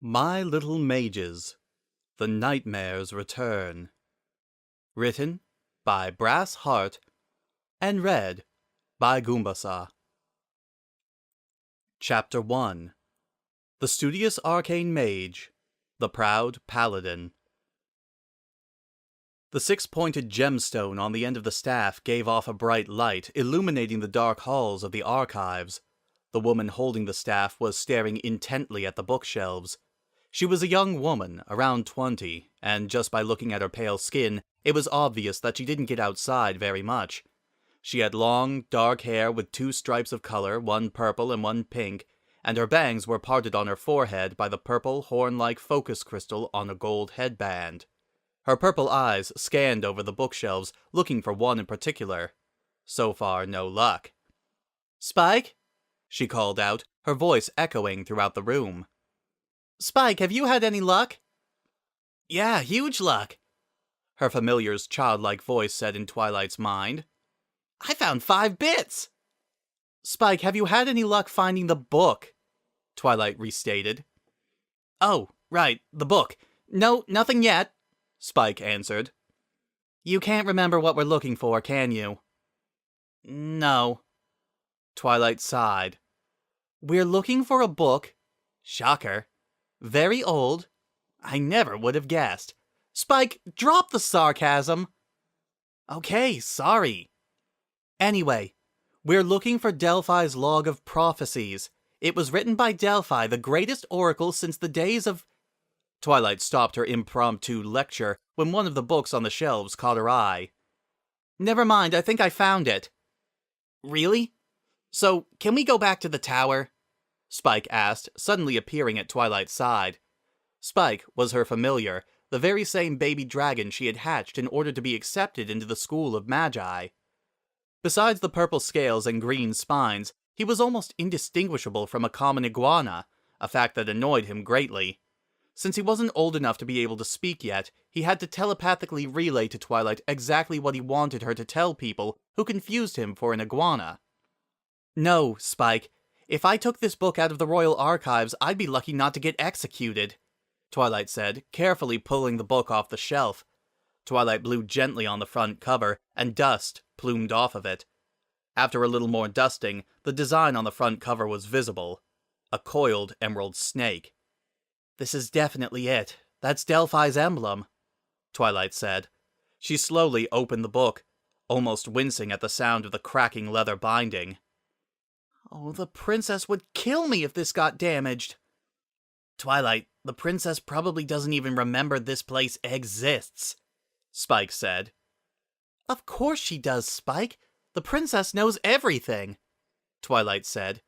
My Little Mages, The Nightmare's Return. Written by Brass Heart and read by Goombasa. Chapter 1. The Studious Arcane Mage, the Proud Paladin. The six-pointed gemstone on the end of the staff gave off a bright light, illuminating the dark halls of the archives. The woman holding the staff was staring intently at the bookshelves. She was a young woman, around 20, and just by looking at her pale skin, it was obvious that she didn't get outside very much. She had long, dark hair with two stripes of color, one purple and one pink, and her bangs were parted on her forehead by the purple, horn-like focus crystal on a gold headband. Her purple eyes scanned over the bookshelves, looking for one in particular. So far, no luck. "Spike?" she called out, her voice echoing throughout the room. "Spike, have you had any luck?" "Yeah, huge luck," her familiar's childlike voice said in Twilight's mind. "I found 5 bits!" "Spike, have you had any luck finding the book?" Twilight restated. "Oh, right, the book. No, nothing yet," Spike answered. "You can't remember what we're looking for, can you?" "No." Twilight sighed. "We're looking for a book. Shocker. Very old. I never would have guessed. Spike, drop the sarcasm." "Okay, sorry." "Anyway, we're looking for Delphi's Log of Prophecies. It was written by Delphi, the greatest oracle since the days of..." Twilight stopped her impromptu lecture when one of the books on the shelves caught her eye. "Never mind, I think I found it." "Really? So, can we go back to the tower?" Spike asked, suddenly appearing at Twilight's side. Spike was her familiar, the very same baby dragon she had hatched in order to be accepted into the school of Magi. Besides the purple scales and green spines, he was almost indistinguishable from a common iguana, a fact that annoyed him greatly. Since he wasn't old enough to be able to speak yet, he had to telepathically relay to Twilight exactly what he wanted her to tell people who confused him for an iguana. "No, Spike. If I took this book out of the Royal Archives, I'd be lucky not to get executed," Twilight said, carefully pulling the book off the shelf. Twilight blew gently on the front cover, and dust plumed off of it. After a little more dusting, the design on the front cover was visible. A coiled emerald snake. "This is definitely it. That's Delphi's emblem," Twilight said. She slowly opened the book, almost wincing at the sound of the cracking leather binding. "Oh, the princess would kill me if this got damaged." "Twilight, the princess probably doesn't even remember this place exists," Spike said. "Of course she does, Spike. The princess knows everything," Twilight said.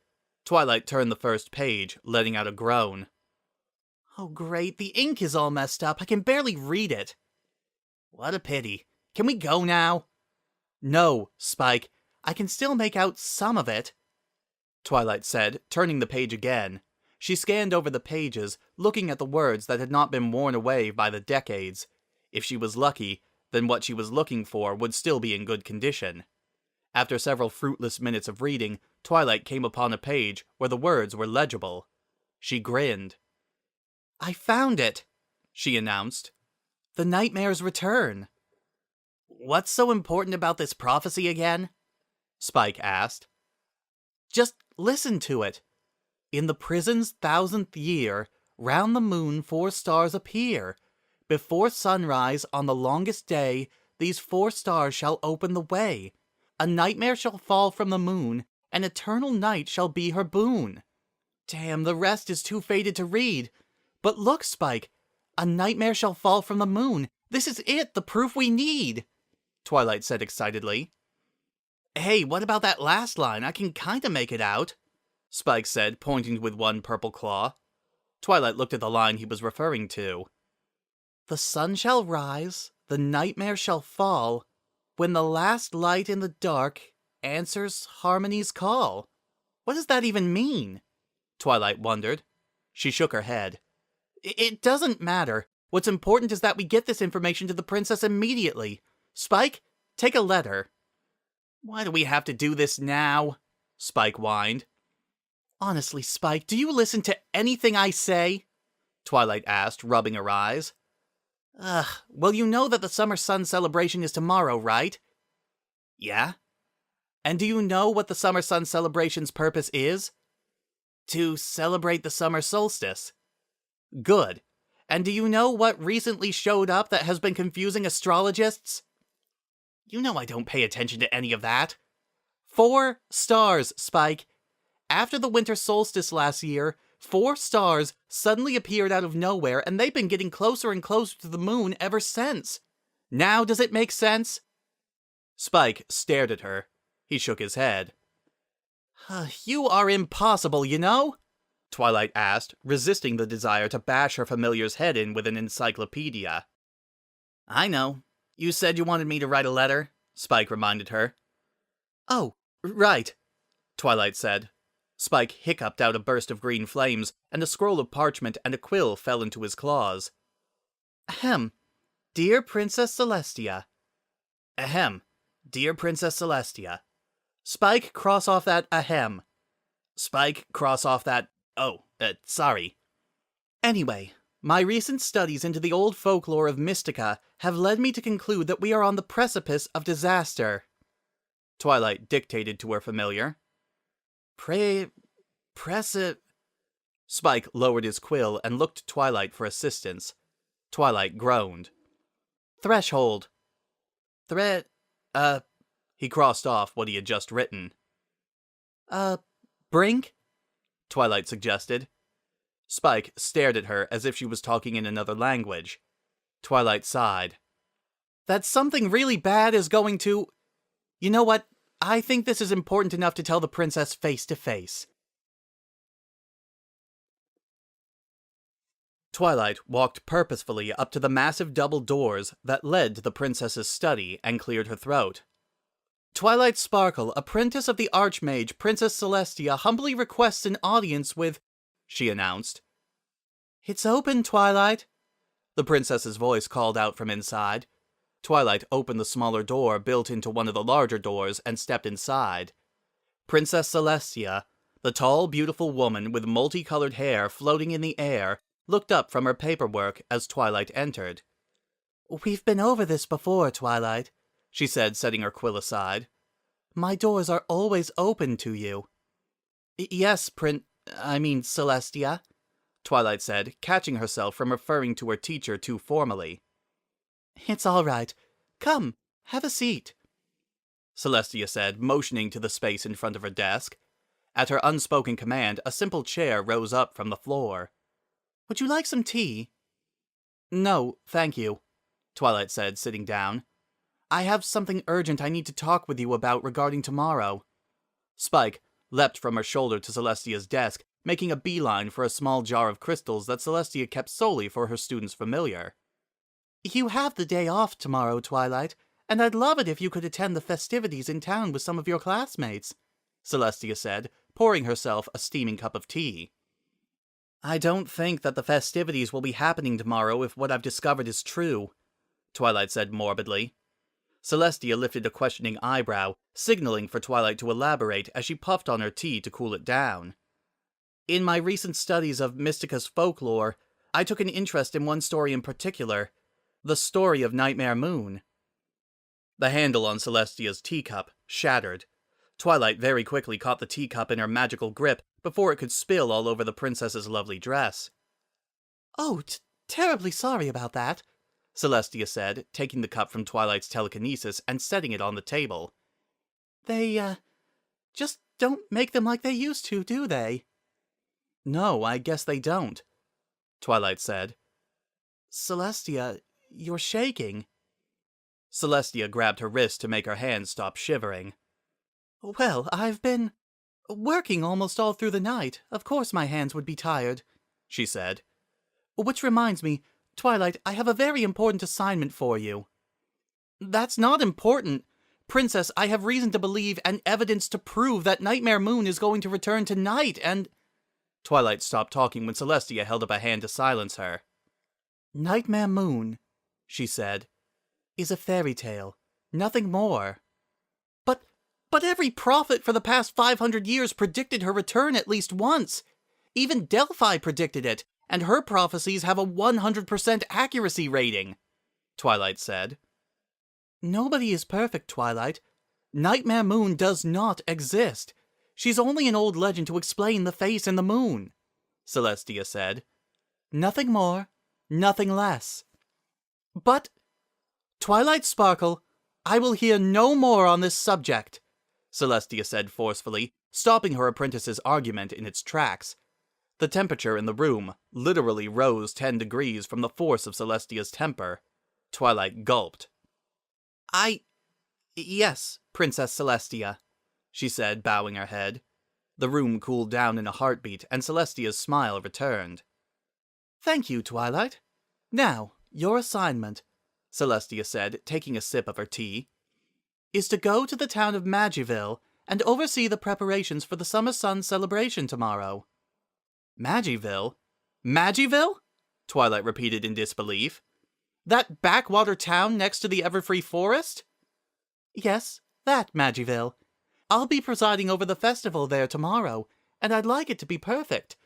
Twilight turned the first page, letting out a groan. "Oh great, the ink is all messed up. I can barely read it." "What a pity. Can we go now?" "No, Spike. I can still make out some of it," Twilight said, turning the page again. She scanned over the pages, looking at the words that had not been worn away by the decades. If she was lucky, then what she was looking for would still be in good condition. After several fruitless minutes of reading, Twilight came upon a page where the words were legible. She grinned. "I found it," she announced. "The Nightmare's Return." "What's so important about this prophecy again?" Spike asked. "Just listen to it. In the prison's 1000th year, round the moon 4 stars appear. Before sunrise on the longest day, these 4 stars shall open the way. A nightmare shall fall from the moon, and eternal night shall be her boon." Damn, the rest is too faded to read. But look, Spike. A nightmare shall fall from the moon. This is it, the proof we need, Twilight said excitedly. "Hey, what about that last line? I can kinda make it out," Spike said, pointing with one purple claw. Twilight looked at the line he was referring to. "The sun shall rise, the nightmare shall fall, when the last light in the dark answers harmony's call." What does that even mean? Twilight wondered. She shook her head. It doesn't matter. What's important is that we get this information to the princess immediately. Spike, take a letter." "Why do we have to do this now?" Spike whined. "Honestly, Spike, do you listen to anything I say?" Twilight asked, rubbing her eyes. Well, you know that the summer sun celebration is tomorrow, right? Yeah? And do you know what the summer sun celebration's purpose is? To celebrate the summer solstice. Good. And do you know what recently showed up that has been confusing astrologists? You know I don't pay attention to any of that. 4 stars, Spike. After the winter solstice last year, 4 stars suddenly appeared out of nowhere, and they've been getting closer and closer to the moon ever since. Now does it make sense? Spike stared at her. He shook his head. You are impossible, you know? Twilight asked, resisting the desire to bash her familiar's head in with an encyclopedia. I know. You said you wanted me to write a letter, Spike reminded her. Oh, right, Twilight said. Spike hiccuped out a burst of green flames, and a scroll of parchment and a quill fell into his claws. Ahem. Dear Princess Celestia. Ahem. Dear Princess Celestia. Spike, cross off that ahem. Spike, cross off that sorry. Anyway, my recent studies into the old folklore of Mystica have led me to conclude that we are on the precipice of disaster. Twilight dictated to her familiar. Spike lowered his quill and looked to Twilight for assistance. Twilight groaned. Threshold. He crossed off what he had just written. Brink? Twilight suggested. Spike stared at her as if she was talking in another language. Twilight sighed. That something really bad is going to... You know what? I think this is important enough to tell the princess face to face. Twilight walked purposefully up to the massive double doors that led to the princess's study and cleared her throat. Twilight Sparkle, apprentice of the Archmage Princess Celestia, humbly requests an audience with... she announced. It's open, Twilight, the princess's voice called out from inside. Twilight opened the smaller door built into one of the larger doors and stepped inside. Princess Celestia, the tall, beautiful woman with multicolored hair floating in the air, looked up from her paperwork as Twilight entered. We've been over this before, Twilight, she said, setting her quill aside. My doors are always open to you. Yes, Celestia, Twilight said, catching herself from referring to her teacher too formally. It's all right. Come, have a seat, Celestia said, motioning to the space in front of her desk. At her unspoken command, a simple chair rose up from the floor. Would you like some tea? No, thank you, Twilight said, sitting down. I have something urgent I need to talk with you about regarding tomorrow. Spike leapt from her shoulder to Celestia's desk, making a beeline for a small jar of crystals that Celestia kept solely for her student's familiar. You have the day off tomorrow, Twilight, and I'd love it if you could attend the festivities in town with some of your classmates, Celestia said, pouring herself a steaming cup of tea. I don't think that the festivities will be happening tomorrow if what I've discovered is true, Twilight said morbidly. Celestia lifted a questioning eyebrow, signaling for Twilight to elaborate as she puffed on her tea to cool it down. In my recent studies of Mystica's folklore, I took an interest in one story in particular, the story of Nightmare Moon. The handle on Celestia's teacup shattered. Twilight very quickly caught the teacup in her magical grip before it could spill all over the princess's lovely dress. Oh, terribly sorry about that, Celestia said, taking the cup from Twilight's telekinesis and setting it on the table. They, just don't make them like they used to, do they? No, I guess they don't, Twilight said. Celestia, you're shaking. Celestia grabbed her wrist to make her hands stop shivering. Well, I've been working almost all through the night. Of course my hands would be tired, she said. Which reminds me, Twilight, I have a very important assignment for you. That's not important. Princess, I have reason to believe and evidence to prove that Nightmare Moon is going to return tonight, and... Twilight stopped talking when Celestia held up a hand to silence her. Nightmare Moon, she said, is a fairy tale. Nothing more. But every prophet for the past 500 years predicted her return at least once. Even Delphi predicted it, and her prophecies have a 100% accuracy rating, Twilight said. Nobody is perfect, Twilight. Nightmare Moon does not exist. She's only an old legend to explain the face in the moon, Celestia said. Nothing more, nothing less. But, Twilight Sparkle, I will hear no more on this subject, Celestia said forcefully, stopping her apprentice's argument in its tracks. The temperature in the room literally rose 10 degrees from the force of Celestia's temper. Twilight gulped. Yes, Princess Celestia, she said, bowing her head. The room cooled down in a heartbeat, and Celestia's smile returned. Thank you, Twilight. Now, your assignment, Celestia said, taking a sip of her tea, is to go to the town of Magiville and oversee the preparations for the Summer Sun celebration tomorrow. Magiville? Magiville? Twilight repeated in disbelief. That backwater town next to the Everfree Forest? Yes, that Magiville. I'll be presiding over the festival there tomorrow, and I'd like it to be perfect.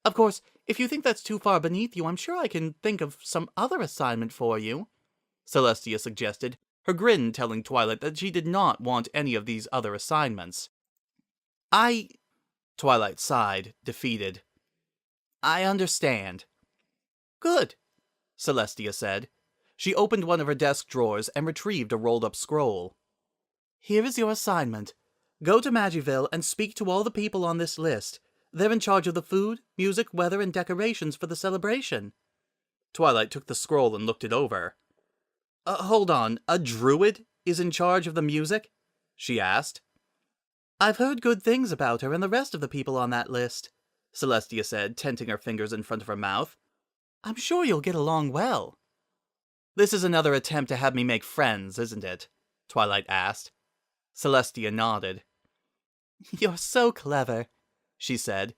Of course, if you think that's too far beneath you, I'm sure I can think of some other assignment for you, Celestia suggested, her grin telling Twilight that she did not want any of these other assignments. Twilight sighed, defeated. I understand. Good, Celestia said. She opened one of her desk drawers and retrieved a rolled-up scroll. Here is your assignment. Go to Magiville and speak to all the people on this list. They're in charge of the food, music, weather, and decorations for the celebration. Twilight took the scroll and looked it over. Hold on, a druid is in charge of the music? She asked. I've heard good things about her and the rest of the people on that list, Celestia said, tenting her fingers in front of her mouth. I'm sure you'll get along well. This is another attempt to have me make friends, isn't it? Twilight asked. Celestia nodded. You're so clever, she said.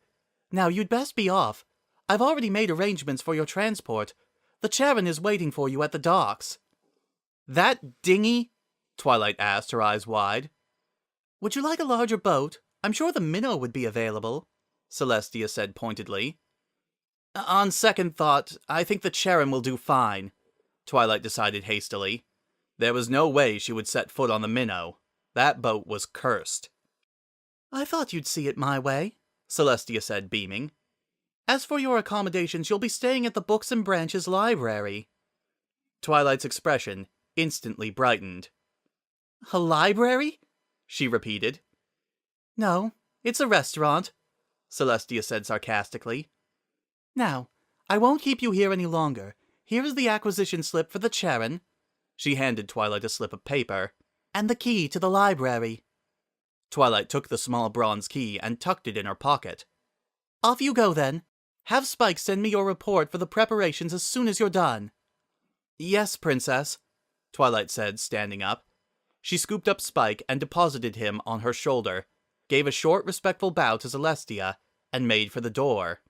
Now you'd best be off. I've already made arrangements for your transport. The Charon is waiting for you at the docks. That dinghy? Twilight asked, her eyes wide. Would you like a larger boat? I'm sure the minnow would be available, Celestia said pointedly. On second thought, I think the Charon will do fine, Twilight decided hastily. There was no way she would set foot on the minnow. That boat was cursed. I thought you'd see it my way, Celestia said, beaming. As for your accommodations, you'll be staying at the Books and Branches library. Twilight's expression instantly brightened. A library? She repeated. No, it's a restaurant, Celestia said sarcastically. Now, I won't keep you here any longer. Here is the acquisition slip for the Charon. She handed Twilight a slip of paper. And the key to the library. Twilight took the small bronze key and tucked it in her pocket. Off you go, then. Have Spike send me your report for the preparations as soon as you're done. Yes, Princess, Twilight said, standing up. She scooped up Spike and deposited him on her shoulder, gave a short, respectful bow to Celestia, and made for the door.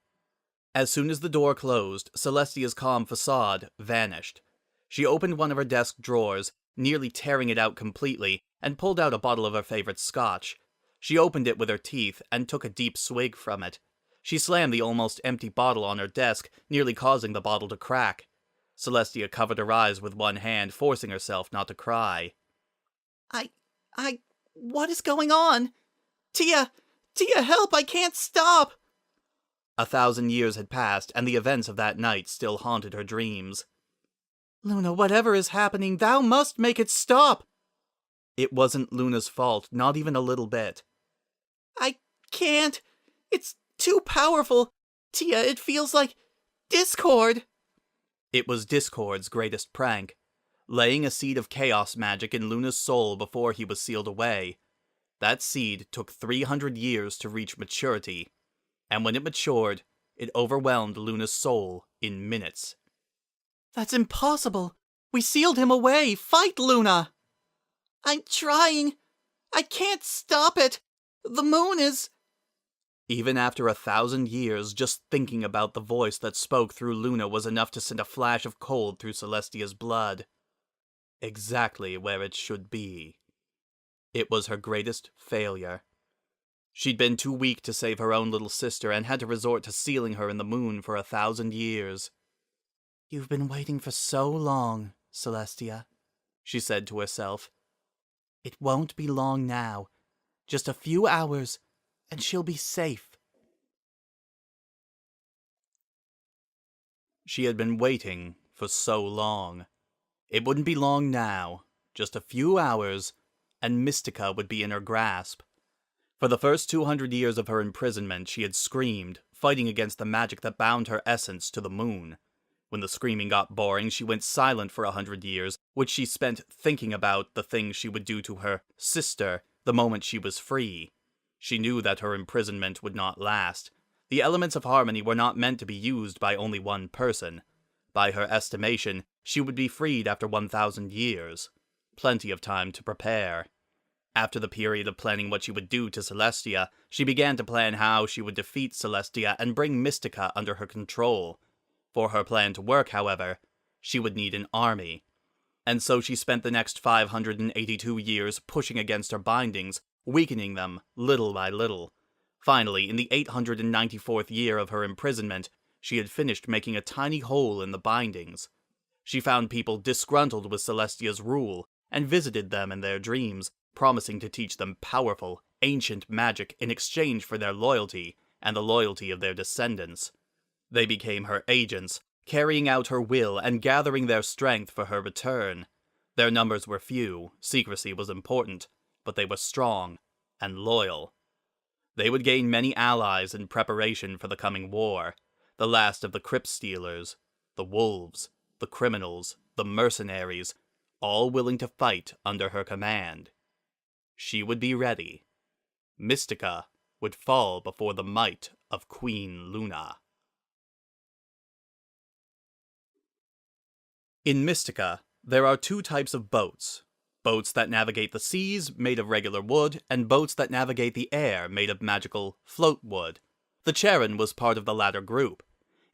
As soon as the door closed, Celestia's calm facade vanished. She opened one of her desk drawers, nearly tearing it out completely, and pulled out a bottle of her favorite scotch. She opened it with her teeth and took a deep swig from it. She slammed the almost empty bottle on her desk, nearly causing the bottle to crack. Celestia covered her eyes with one hand, forcing herself not to cry. What is going on? Tia, help, I can't stop! 1,000 years had passed, and the events of that night still haunted her dreams. Luna, whatever is happening, thou must make it stop! It wasn't Luna's fault, not even a little bit. I can't. It's too powerful. Tia, it feels like discord. It was Discord's greatest prank, laying a seed of chaos magic in Luna's soul before he was sealed away. That seed took 300 years to reach maturity, and when it matured, it overwhelmed Luna's soul in minutes. That's impossible! We sealed him away! Fight, Luna! I'm trying! I can't stop it! The moon is... Even after 1,000 years, just thinking about the voice that spoke through Luna was enough to send a flash of cold through Celestia's blood. Exactly where it should be. It was her greatest failure. She'd been too weak to save her own little sister and had to resort to sealing her in the moon for 1,000 years. "You've been waiting for so long, Celestia," she said to herself. "It won't be long now. Just a few hours, and she'll be safe." She had been waiting for so long. It wouldn't be long now, just a few hours, and Mystica would be in her grasp. For the first 200 years of her imprisonment, she had screamed, fighting against the magic that bound her essence to the moon. When the screaming got boring, she went silent for 100 years, which she spent thinking about the things she would do to her sister the moment she was free. She knew that her imprisonment would not last. The elements of harmony were not meant to be used by only one person. By her estimation, she would be freed after 1,000 years. Plenty of time to prepare. After the period of planning what she would do to Celestia, she began to plan how she would defeat Celestia and bring Mystica under her control. For her plan to work, however, she would need an army. And so she spent the next 582 years pushing against her bindings, weakening them little by little. Finally, in the 894th year of her imprisonment, she had finished making a tiny hole in the bindings. She found people disgruntled with Celestia's rule, and visited them in their dreams, promising to teach them powerful, ancient magic in exchange for their loyalty and the loyalty of their descendants. They became her agents, carrying out her will and gathering their strength for her return. Their numbers were few, secrecy was important, but they were strong and loyal. They would gain many allies in preparation for the coming war, the last of the crypt stealers, the wolves, the criminals, the mercenaries, all willing to fight under her command. She would be ready. Mystica would fall before the might of Queen Luna. In Mystica, there are two types of boats. Boats that navigate the seas, made of regular wood, and boats that navigate the air, made of magical float wood. The Charon was part of the latter group.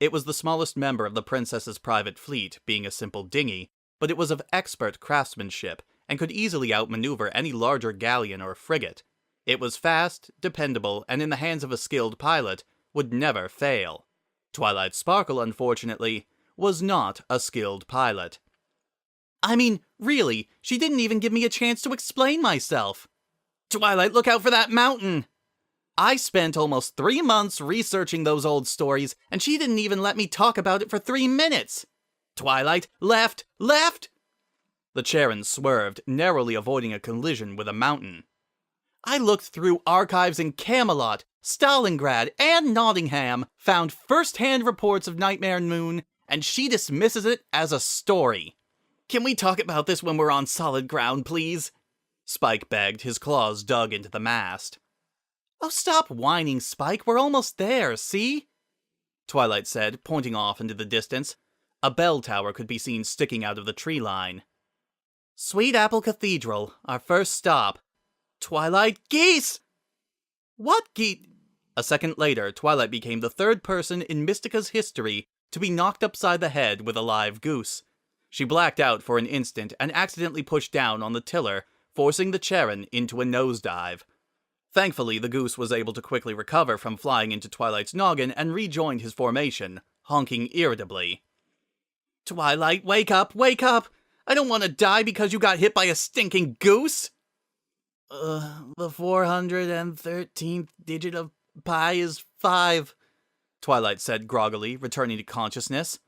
It was the smallest member of the princess's private fleet, being a simple dinghy, but it was of expert craftsmanship, and could easily outmaneuver any larger galleon or frigate. It was fast, dependable, and in the hands of a skilled pilot, would never fail. Twilight Sparkle, unfortunately, was not a skilled pilot. I mean, really, she didn't even give me a chance to explain myself. Twilight, look out for that mountain! I spent almost 3 months researching those old stories, and she didn't even let me talk about it for 3 minutes. Twilight, left, left! The Charon swerved, narrowly avoiding a collision with a mountain. I looked through archives in Camelot, Stalingrad, and Nottingham, found first-hand reports of Nightmare Moon, and she dismisses it as a story. Can we talk about this when we're on solid ground, please? Spike begged, his claws dug into the mast. Oh, stop whining, Spike, we're almost there, see? Twilight said, pointing off into the distance. A bell tower could be seen sticking out of the tree line. Sweet Apple Cathedral, our first stop. Twilight, geese! What geese? A second later, Twilight became the third person in Mystica's history to be knocked upside the head with a live goose. She blacked out for an instant and accidentally pushed down on the tiller, forcing the Charon into a nosedive. Thankfully, the goose was able to quickly recover from flying into Twilight's noggin and rejoined his formation, honking irritably. Twilight, wake up, wake up! I don't want to die because you got hit by a stinking goose! The 413th digit of pi is 5, Twilight said groggily, returning to consciousness.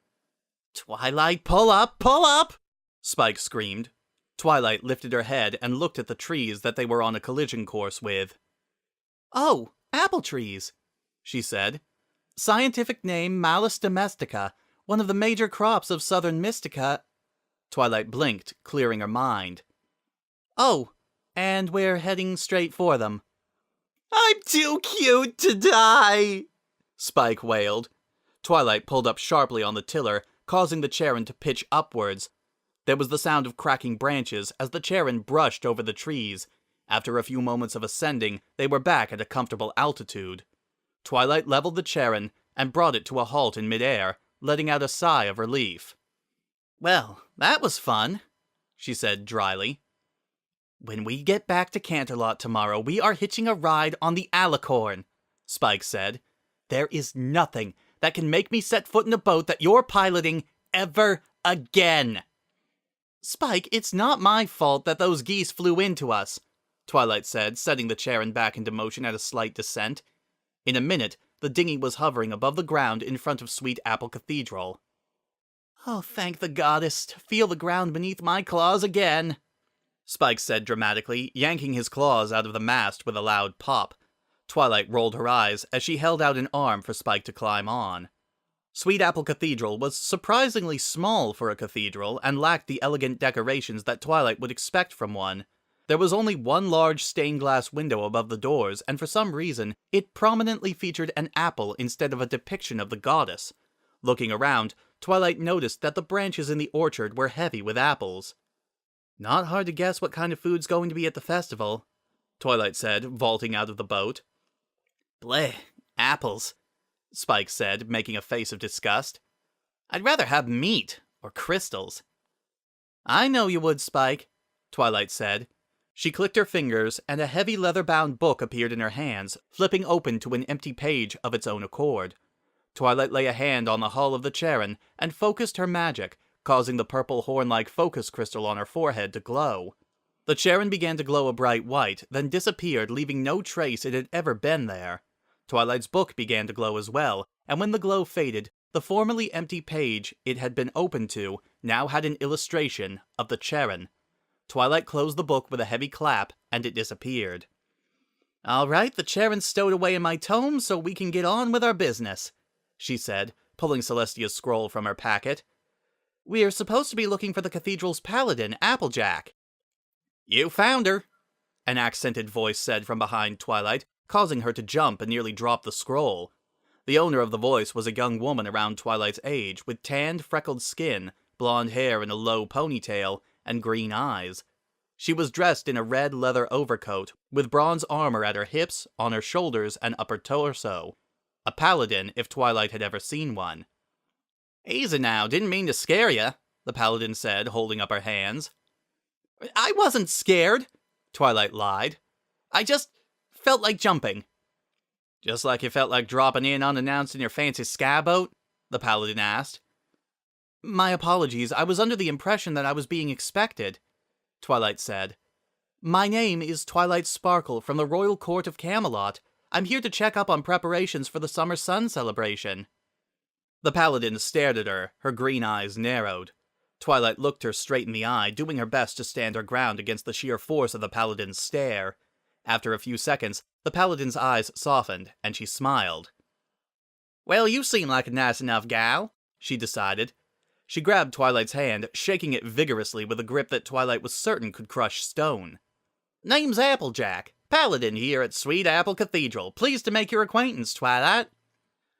Twilight, pull up, pull up! Spike screamed. Twilight lifted her head and looked at the trees that they were on a collision course with. Oh, apple trees, she said. Scientific name Malus domestica, one of the major crops of southern Mystica. Twilight blinked, clearing her mind. Oh, and we're heading straight for them. I'm too cute to die, Spike wailed. Twilight pulled up sharply on the tiller, causing the Charon to pitch upwards. There was the sound of cracking branches as the Charon brushed over the trees. After a few moments of ascending, they were back at a comfortable altitude. Twilight leveled the Charon and brought it to a halt in midair, letting out a sigh of relief. Well, that was fun, she said dryly. When we get back to Canterlot tomorrow, we are hitching a ride on the Alicorn, Spike said. There is nothing that can make me set foot in a boat that you're piloting ever again. Spike, it's not my fault that those geese flew into us, Twilight said, setting the Charon back into motion at a slight descent. In a minute, the dinghy was hovering above the ground in front of Sweet Apple Cathedral. Oh, thank the goddess, to feel the ground beneath my claws again, Spike said dramatically, yanking his claws out of the mast with a loud pop. Twilight rolled her eyes as she held out an arm for Spike to climb on. Sweet Apple Cathedral was surprisingly small for a cathedral and lacked the elegant decorations that Twilight would expect from one. There was only one large stained glass window above the doors, and for some reason, it prominently featured an apple instead of a depiction of the goddess. Looking around, Twilight noticed that the branches in the orchard were heavy with apples. Not hard to guess what kind of food's going to be at the festival, Twilight said, vaulting out of the boat. Bleh, apples, Spike said, making a face of disgust. I'd rather have meat, or crystals. I know you would, Spike, Twilight said. She clicked her fingers, and a heavy leather-bound book appeared in her hands, flipping open to an empty page of its own accord. Twilight lay a hand on the hull of the Charon and focused her magic, causing the purple horn-like focus crystal on her forehead to glow. The Charon began to glow a bright white, then disappeared, leaving no trace it had ever been there. Twilight's book began to glow as well, and when the glow faded, the formerly empty page it had been opened to now had an illustration of the Charon. Twilight closed the book with a heavy clap, and it disappeared. All right, the Charon's stowed away in my tome, so we can get on with our business, she said, pulling Celestia's scroll from her packet. We're supposed to be looking for the cathedral's paladin, Applejack. You found her, an accented voice said from behind Twilight, causing her to jump and nearly drop the scroll. The owner of the voice was a young woman around Twilight's age, with tanned, freckled skin, blonde hair in a low ponytail, and green eyes. She was dressed in a red leather overcoat, with bronze armor at her hips, on her shoulders, and upper torso. A paladin, if Twilight had ever seen one. Easy now, didn't mean to scare ya, the paladin said, holding up her hands. I wasn't scared, Twilight lied. I just felt like jumping. Just like you felt like dropping in unannounced in your fancy sky boat? The paladin asked. My apologies, I was under the impression that I was being expected, Twilight said. My name is Twilight Sparkle from the Royal Court of Camelot. I'm here to check up on preparations for the Summer Sun celebration. The paladin stared at her, her green eyes narrowed. Twilight looked her straight in the eye, doing her best to stand her ground against the sheer force of the paladin's stare. After a few seconds, the paladin's eyes softened, and she smiled. Well, you seem like a nice enough gal, she decided. She grabbed Twilight's hand, shaking it vigorously with a grip that Twilight was certain could crush stone. Name's Applejack, paladin here at Sweet Apple Cathedral. Pleased to make your acquaintance, Twilight.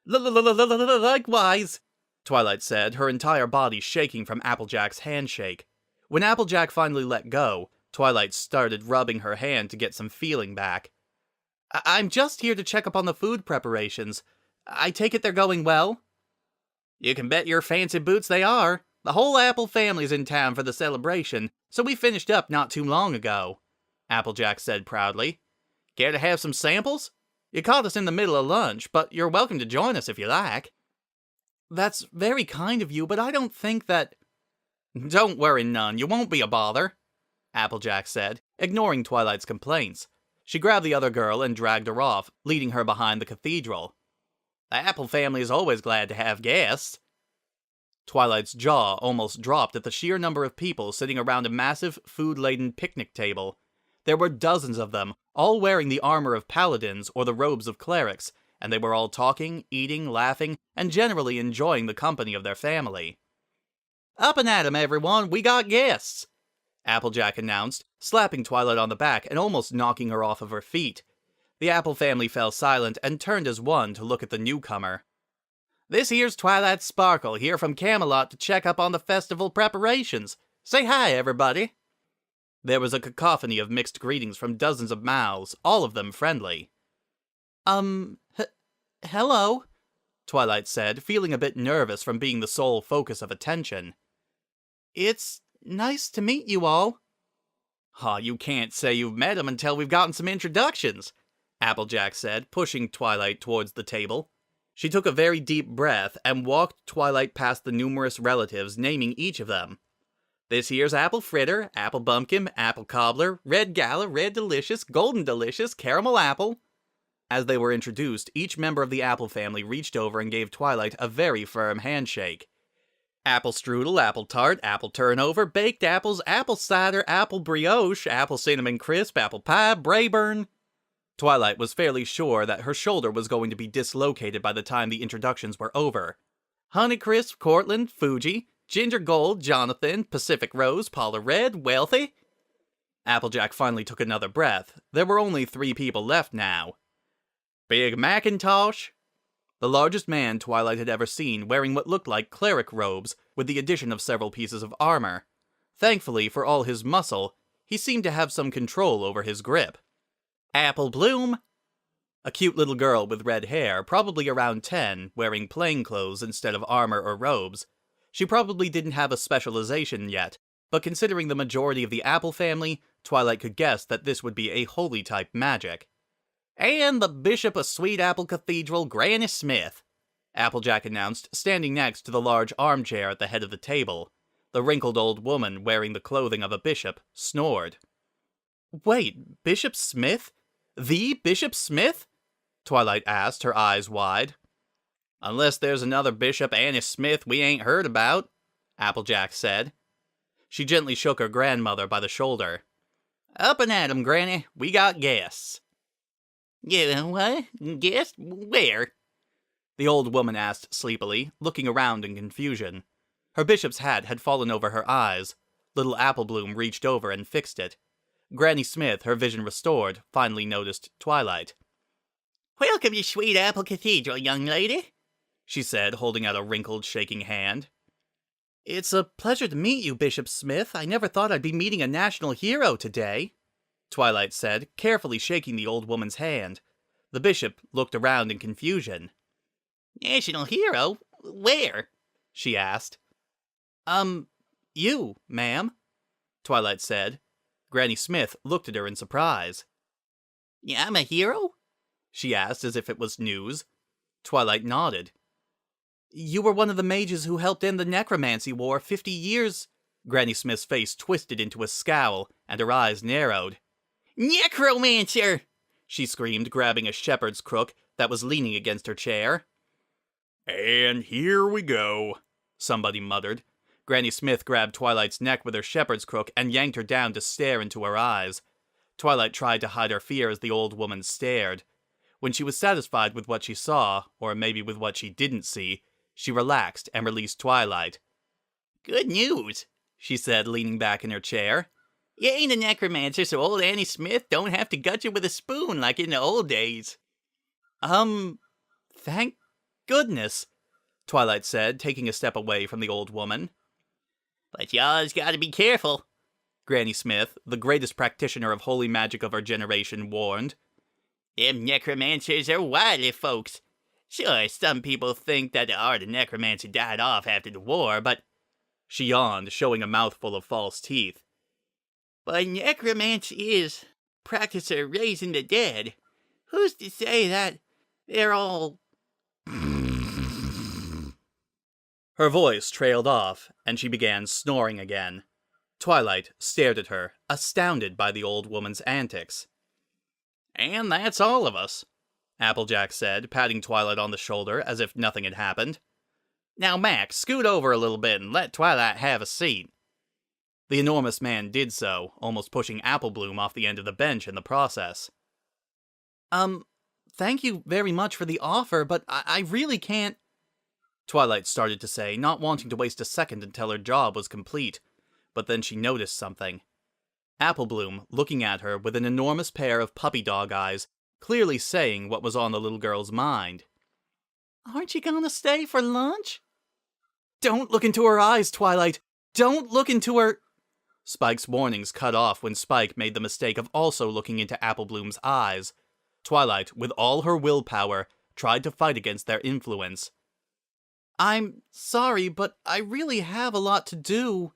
Likewise, Twilight said, her entire body shaking from Applejack's handshake. When Applejack finally let go, Twilight started rubbing her hand to get some feeling back. I'm just here to check up on the food preparations. I take it they're going well? You can bet your fancy boots they are. The whole Apple family's in town for the celebration, so we finished up not too long ago, Applejack said proudly. Care to have some samples? You caught us in the middle of lunch, but you're welcome to join us if you like. That's very kind of you, but I don't think that... Don't worry none, you won't be a bother, Applejack said, ignoring Twilight's complaints. She grabbed the other girl and dragged her off, leading her behind the cathedral. The Apple family is always glad to have guests. Twilight's jaw almost dropped at the sheer number of people sitting around a massive, food-laden picnic table. There were dozens of them, all wearing the armor of paladins or the robes of clerics, and they were all talking, eating, laughing, and generally enjoying the company of their family. Up and at 'em, everyone, we got guests, Applejack announced, slapping Twilight on the back and almost knocking her off of her feet. The Apple family fell silent and turned as one to look at the newcomer. This here's Twilight Sparkle, here from Camelot to check up on the festival preparations. Say hi, everybody. There was a cacophony of mixed greetings from dozens of mouths, all of them friendly. Hello, Twilight said, feeling a bit nervous from being the sole focus of attention. It's nice to meet you all. Aw, you can't say you've met him until we've gotten some introductions, Applejack said, pushing Twilight towards the table. She took a very deep breath and walked Twilight past the numerous relatives, naming each of them. This here's Apple Fritter, Apple Bumpkin, Apple Cobbler, Red Gala, Red Delicious, Golden Delicious, Caramel Apple. As they were introduced, each member of the Apple family reached over and gave Twilight a very firm handshake. Apple Strudel, Apple Tart, Apple Turnover, Baked Apples, Apple Cider, Apple Brioche, Apple Cinnamon Crisp, Apple Pie, Brayburn. Twilight was fairly sure that her shoulder was going to be dislocated by the time the introductions were over. Honeycrisp, Cortland, Fuji, Ginger Gold, Jonathan, Pacific Rose, Paula Red, Wealthy. Applejack finally took another breath. There were only 3 people left now. Big Macintosh. The largest man Twilight had ever seen, wearing what looked like cleric robes, with the addition of several pieces of armor. Thankfully, for all his muscle, he seemed to have some control over his grip. Apple Bloom. A cute little girl with red hair, probably around 10, wearing plain clothes instead of armor or robes. She probably didn't have a specialization yet, but considering the majority of the Apple family, Twilight could guess that this would be a holy-type magic. And the Bishop of Sweet Apple Cathedral, Granny Smith, Applejack announced, standing next to the large armchair at the head of the table. The wrinkled old woman, wearing the clothing of a bishop, snored. Wait, Bishop Smith? The Bishop Smith? Twilight asked, her eyes wide. Unless there's another Bishop Annie Smith we ain't heard about, Applejack said. She gently shook her grandmother by the shoulder. Up and at 'em, Granny. We got guests. Yeah, what? Guests? Where? The old woman asked sleepily, looking around in confusion. Her bishop's hat had fallen over her eyes. Little Apple Bloom reached over and fixed it. Granny Smith, her vision restored, finally noticed Twilight. Welcome to Sweet Apple Cathedral, young lady, she said, holding out a wrinkled, shaking hand. It's a pleasure to meet you, Bishop Smith. I never thought I'd be meeting a national hero today, Twilight said, carefully shaking the old woman's hand. The bishop looked around in confusion. National hero? Where? She asked. You, ma'am, Twilight said. Granny Smith looked at her in surprise. Yeah, I'm a hero? She asked as if it was news. Twilight nodded. You were one of the mages who helped end the necromancy war 50 years... Granny Smith's face twisted into a scowl, and her eyes narrowed. Necromancer! She screamed, grabbing a shepherd's crook that was leaning against her chair. And here we go, somebody muttered. Granny Smith grabbed Twilight's neck with her shepherd's crook and yanked her down to stare into her eyes. Twilight tried to hide her fear as the old woman stared. When she was satisfied with what she saw, or maybe with what she didn't see, she relaxed and released Twilight. Good news, she said, leaning back in her chair. You ain't a necromancer, so old Annie Smith don't have to gut you with a spoon like in the old days. Thank goodness, Twilight said, taking a step away from the old woman. But y'all's gotta be careful, Granny Smith, the greatest practitioner of holy magic of our generation, warned. Them necromancers are wily folks. Sure, some people think that the art of necromancy died off after the war, but... She yawned, showing a mouthful of false teeth. But necromancy is practice of raising the dead. Who's to say that they're all... Her voice trailed off, and she began snoring again. Twilight stared at her, astounded by the old woman's antics. And that's all of us, Applejack said, patting Twilight on the shoulder as if nothing had happened. Now, Mac, scoot over a little bit and let Twilight have a seat. The enormous man did so, almost pushing Apple Bloom off the end of the bench in the process. Thank you very much for the offer, but I really can't... Twilight started to say, not wanting to waste a second until her job was complete, but then she noticed something. Apple Bloom, looking at her with an enormous pair of puppy dog eyes, clearly saying what was on the little girl's mind. Aren't you gonna stay for lunch? Don't look into her eyes, Twilight! Don't look into her... Spike's warnings cut off when Spike made the mistake of also looking into Apple Bloom's eyes. Twilight, with all her willpower, tried to fight against their influence. I'm sorry, but I really have a lot to do.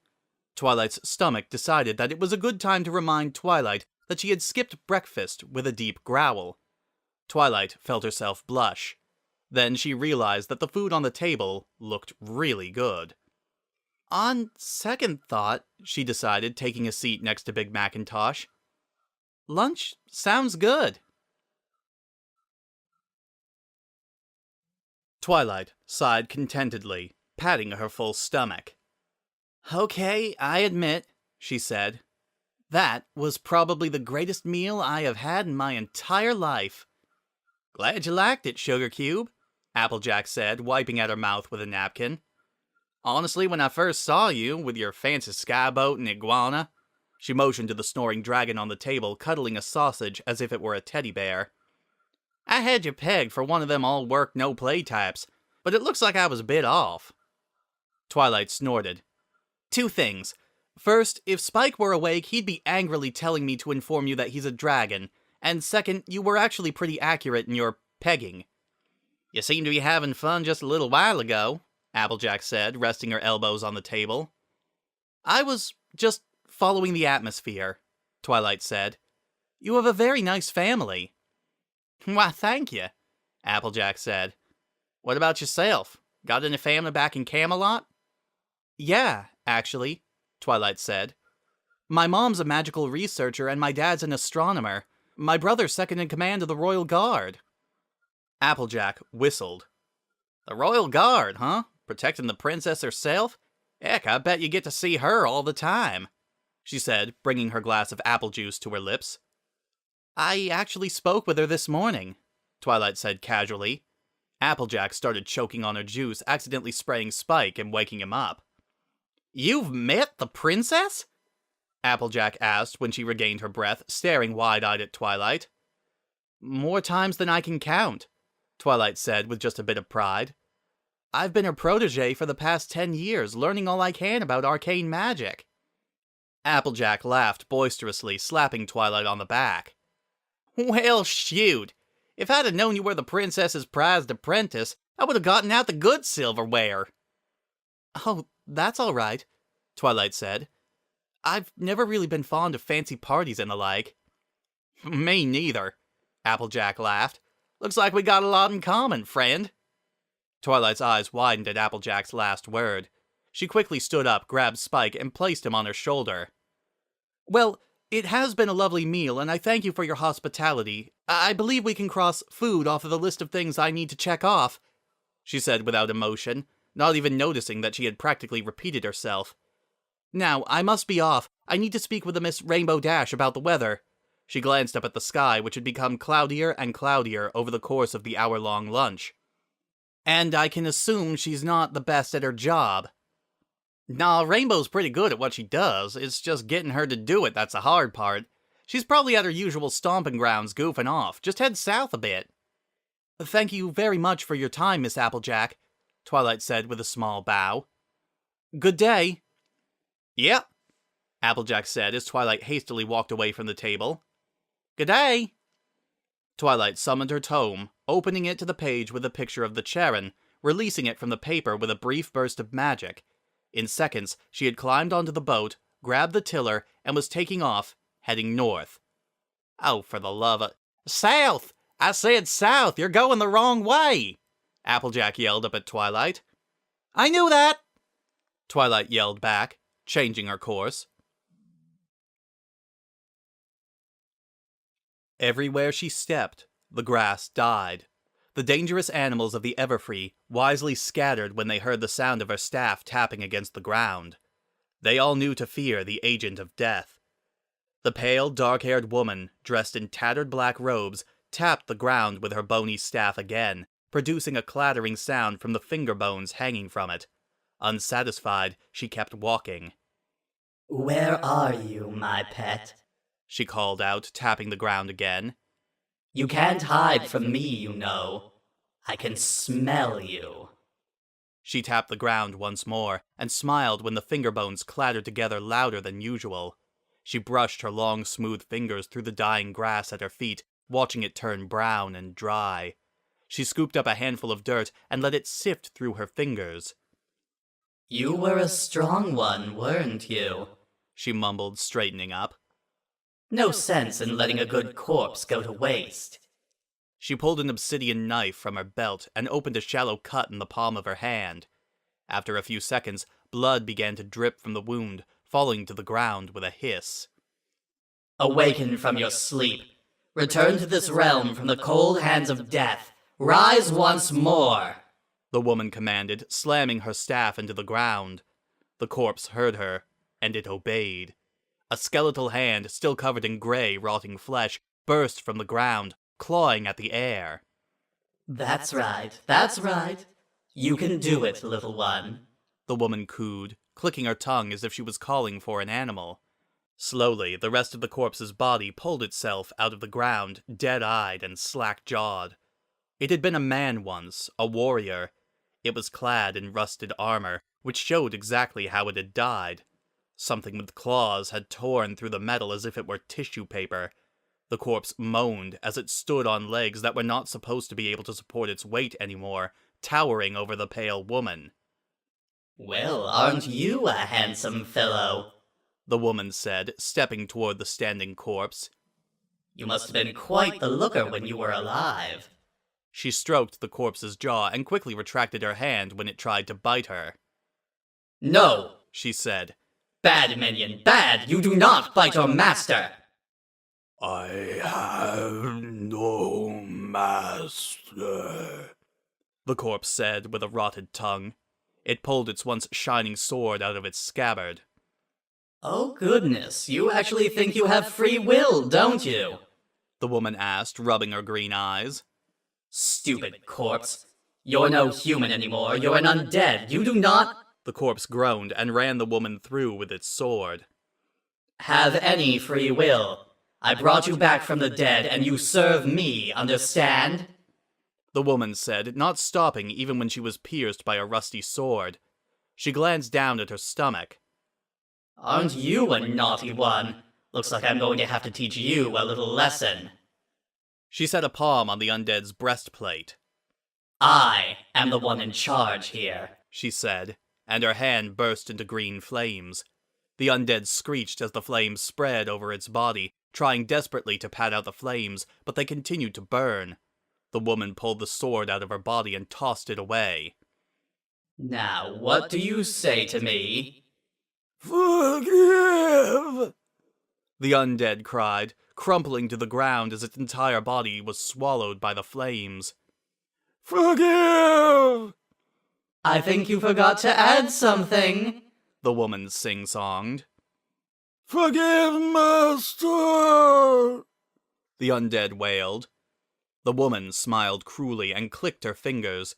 Twilight's stomach decided that it was a good time to remind Twilight that she had skipped breakfast with a deep growl. Twilight felt herself blush. Then she realized that the food on the table looked really good. On second thought, she decided, taking a seat next to Big Macintosh, lunch sounds good. Twilight sighed contentedly, patting her full stomach. Okay, I admit, she said. That was probably the greatest meal I have had in my entire life. Glad you liked it, Sugar Cube, Applejack said, wiping at her mouth with a napkin. Honestly, when I first saw you, with your fancy skyboat and iguana, she motioned to the snoring dragon on the table, cuddling a sausage as if it were a teddy bear. I had you pegged for one of them all-work, no-play types, but it looks like I was a bit off. Twilight snorted. 2 things. First, if Spike were awake, he'd be angrily telling me to inform you that he's a dragon, and second, you were actually pretty accurate in your pegging. You seemed to be having fun just a little while ago, Applejack said, resting her elbows on the table. I was just following the atmosphere, Twilight said. You have a very nice family. Why, thank you, Applejack said. What about yourself? Got any family back in Camelot? Yeah, actually, Twilight said. My mom's a magical researcher and my dad's an astronomer. My brother's second in command of the Royal Guard. Applejack whistled. The Royal Guard, huh? Protecting the princess herself? Heck, I bet you get to see her all the time, she said, bringing her glass of apple juice to her lips. I actually spoke with her this morning, Twilight said casually. Applejack started choking on her juice, accidentally spraying Spike and waking him up. You've met the princess? Applejack asked when she regained her breath, staring wide-eyed at Twilight. More times than I can count, Twilight said with just a bit of pride. I've been her protege for the past 10 years, learning all I can about arcane magic. Applejack laughed boisterously, slapping Twilight on the back. Well, shoot. If I'd have known you were the princess's prized apprentice, I would have gotten out the good silverware. Oh, that's all right, Twilight said. I've never really been fond of fancy parties and the like. Me neither, Applejack laughed. Looks like we got a lot in common, friend. Twilight's eyes widened at Applejack's last word. She quickly stood up, grabbed Spike, and placed him on her shoulder. Well, it has been a lovely meal, and I thank you for your hospitality. I believe we can cross food off of the list of things I need to check off, she said without emotion, not even noticing that she had practically repeated herself. Now, I must be off. I need to speak with the Miss Rainbow Dash about the weather. She glanced up at the sky, which had become cloudier and cloudier over the course of the hour-long lunch. And I can assume she's not the best at her job. Nah, Rainbow's pretty good at what she does. It's just getting her to do it that's the hard part. She's probably at her usual stomping grounds goofing off. Just head south a bit. Thank you very much for your time, Miss Applejack, Twilight said with a small bow. Good day. Yep, Applejack said as Twilight hastily walked away from the table. Good day. Twilight summoned her tome, opening it to the page with a picture of the Charon, releasing it from the paper with a brief burst of magic. In seconds, she had climbed onto the boat, grabbed the tiller, and was taking off, heading north. Oh, for the love of... South! I said south! You're going the wrong way! Applejack yelled up at Twilight. I knew that! Twilight yelled back, changing her course. Everywhere she stepped, the grass died. The dangerous animals of the Everfree wisely scattered when they heard the sound of her staff tapping against the ground. They all knew to fear the agent of death. The pale, dark-haired woman, dressed in tattered black robes, tapped the ground with her bony staff again, producing a clattering sound from the finger bones hanging from it. Unsatisfied, she kept walking. Where are you, my pet? She called out, tapping the ground again. You can't hide from me, you know. I can smell you. She tapped the ground once more, and smiled when the finger bones clattered together louder than usual. She brushed her long, smooth fingers through the dying grass at her feet, watching it turn brown and dry. She scooped up a handful of dirt and let it sift through her fingers. You were a strong one, weren't you? She mumbled, straightening up. No sense in letting a good corpse go to waste. She pulled an obsidian knife from her belt and opened a shallow cut in the palm of her hand. After a few seconds, blood began to drip from the wound, falling to the ground with a hiss. Awaken from your sleep. Return to this realm from the cold hands of death. Rise once more, the woman commanded, slamming her staff into the ground. The corpse heard her, and it obeyed. A skeletal hand, still covered in gray, rotting flesh, burst from the ground, clawing at the air. That's right. You can do it, little one, the woman cooed, clicking her tongue as if she was calling for an animal. Slowly, the rest of the corpse's body pulled itself out of the ground, dead-eyed and slack-jawed. It had been a man once, a warrior. It was clad in rusted armor, which showed exactly how it had died. Something with claws had torn through the metal as if it were tissue paper. The corpse moaned as it stood on legs that were not supposed to be able to support its weight anymore, towering over the pale woman. Well, aren't you a handsome fellow? The woman said, stepping toward the standing corpse. You must have been quite the looker when you were alive. She stroked the corpse's jaw and quickly retracted her hand when it tried to bite her. No, she said. Bad, minion, bad! You do not bite your master! I have no master, the corpse said with a rotted tongue. It pulled its once shining sword out of its scabbard. Oh goodness, you actually think you have free will, don't you? The woman asked, rubbing her green eyes. Stupid corpse. You're no human anymore, you're an undead, you do not— The corpse groaned and ran the woman through with its sword. Have any free will. I brought you back from the dead, and you serve me, understand? The woman said, not stopping even when she was pierced by a rusty sword. She glanced down at her stomach. Aren't you a naughty one? Looks like I'm going to have to teach you a little lesson. She set a palm on the undead's breastplate. I am the one in charge here, she said, and her hand burst into green flames. The undead screeched as the flames spread over its body, trying desperately to pat out the flames, but they continued to burn. The woman pulled the sword out of her body and tossed it away. Now, what do you say to me? Forgive! The undead cried, crumpling to the ground as its entire body was swallowed by the flames. Forgive! I think you forgot to add something, the woman sing-songed. Forgive, master! The undead wailed. The woman smiled cruelly and clicked her fingers.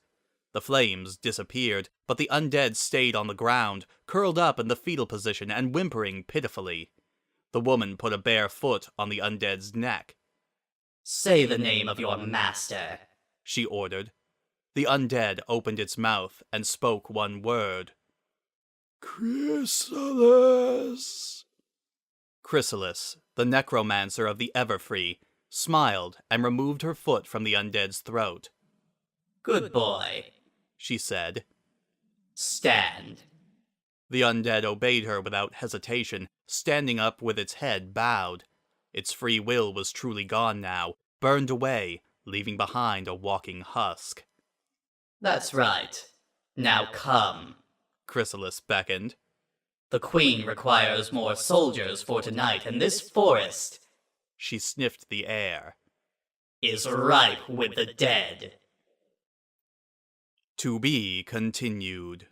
The flames disappeared, but the undead stayed on the ground, curled up in the fetal position and whimpering pitifully. The woman put a bare foot on the undead's neck. Say the name of your master, she ordered. The undead opened its mouth and spoke one word. Chrysalis. Chrysalis, the necromancer of the Everfree, smiled and removed her foot from the undead's throat. Good boy, she said. Stand. The undead obeyed her without hesitation, standing up with its head bowed. Its free will was truly gone now, burned away, leaving behind a walking husk. That's right. Now come, Chrysalis beckoned. The queen requires more soldiers for tonight, and this forest— she sniffed the air— is ripe with the dead. To be continued.